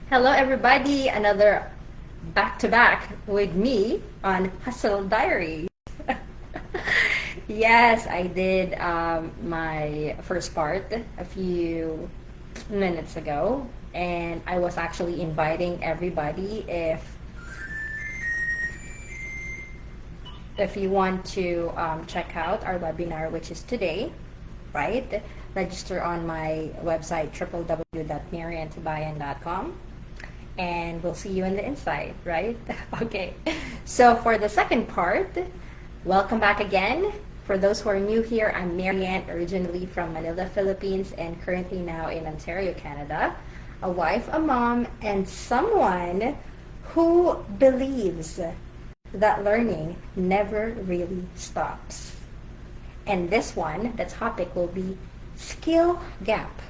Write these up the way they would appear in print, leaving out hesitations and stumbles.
Hello, everybody. Another back to back with me on Hustle Diary. Yes, I did my first part a few minutes ago, and I was actually inviting everybody if you want to check out our webinar, which is today, right? Register on my website www.mariantibayan.com, and we'll see you on the inside, right? Okay. So for the second part, welcome back again. For those who are new here, I'm Marianne, originally from Manila, Philippines, and currently now in Ontario, Canada. A wife, a mom, and someone who believes that learning never really stops. And this one, the topic will be skill gap.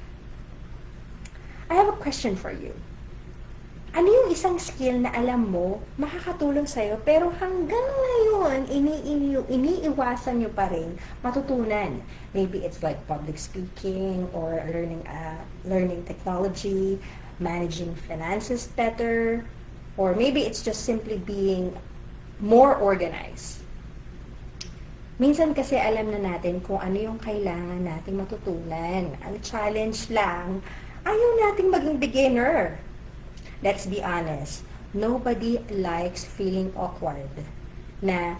I have a question for you. Ano yung isang skill na alam mo, makakatulong sa'yo, pero hanggang ngayon, iniiwasan nyo pa rin matutunan? Maybe it's like public speaking or learning technology, managing finances better, or maybe it's just simply being more organized. Minsan kasi alam na natin kung ano yung kailangan nating matutunan. Ang challenge lang, ayaw nating maging beginner. Let's be honest, nobody likes feeling awkward na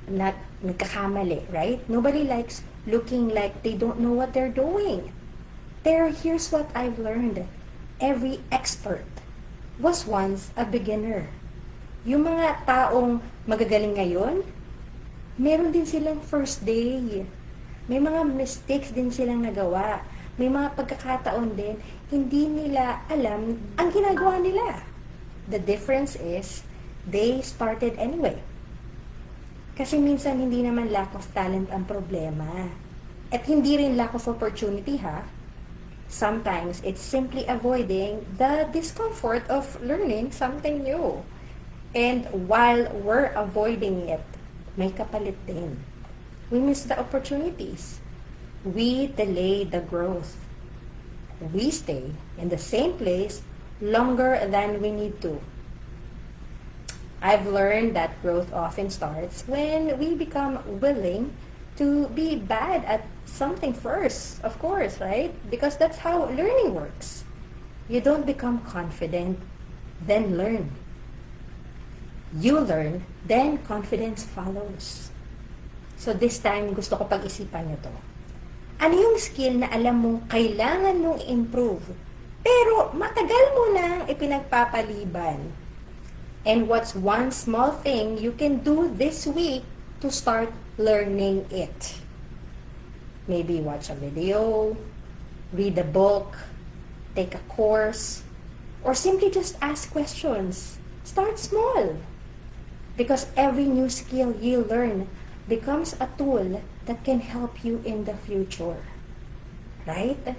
nagkakamali, right? Nobody likes looking like they don't know what they're doing. Here's what I've learned. Every expert was once a beginner. Yung mga taong magagaling ngayon, meron din silang first day. May mga mistakes din silang nagawa. May mga pagkakataon din, hindi nila alam ang ginagawa nila. The difference is, they started anyway. Kasi minsan hindi naman lack of talent ang problema. At hindi rin lack of opportunity, ha? Sometimes, it's simply avoiding the discomfort of learning something new. And while we're avoiding it, may kapalit din. We miss the opportunities. We delay the growth. We stay in the same place longer than we need to. I've learned that growth often starts when we become willing to be bad at something first, of course, right? Because that's how learning works. You don't become confident, then learn. You learn, then confidence follows. So this time, gusto ko pag-isipan nyo to. Ano yung skill na alam mong kailangan mong improve, pero matagal mo nang ipinagpapaliban? And what's one small thing you can do this week to start learning it? Maybe watch a video, read a book, take a course, or simply just ask questions. Start small. Because every new skill you learn becomes a tool that can help you in the future. Right?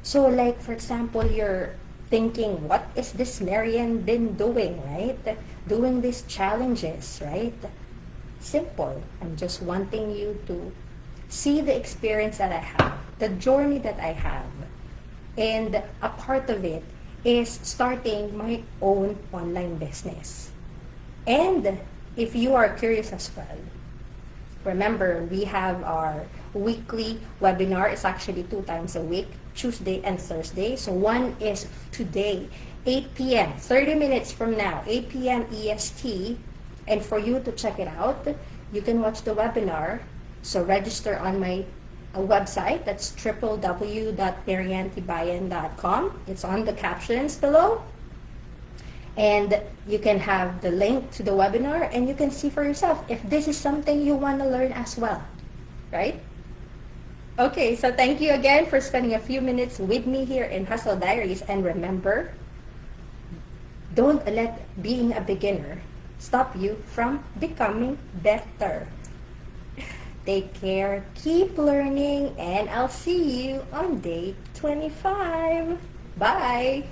So like, for example, you're thinking, what is this Marian been doing, right? Doing these challenges, right? Simple. I'm just wanting you to see the experience that I have, the journey that I have. And a part of it is starting my own online business. And if you are curious as well, remember, we have our weekly webinar. It's actually 2 times a week, Tuesday and Thursday. So one is today, 8 p.m., 30 minutes from now, 8 p.m. EST. And for you to check it out, you can watch the webinar. So register on my website. That's www.mariantibayan.com. It's on the captions below. And you can have the link to the webinar and you can see for yourself if this is something you want to learn as well, right? Okay, so thank you again for spending a few minutes with me here in Hustle Diaries. And remember, don't let being a beginner stop you from becoming better. Take care, keep learning, and I'll see you on day 25. Bye!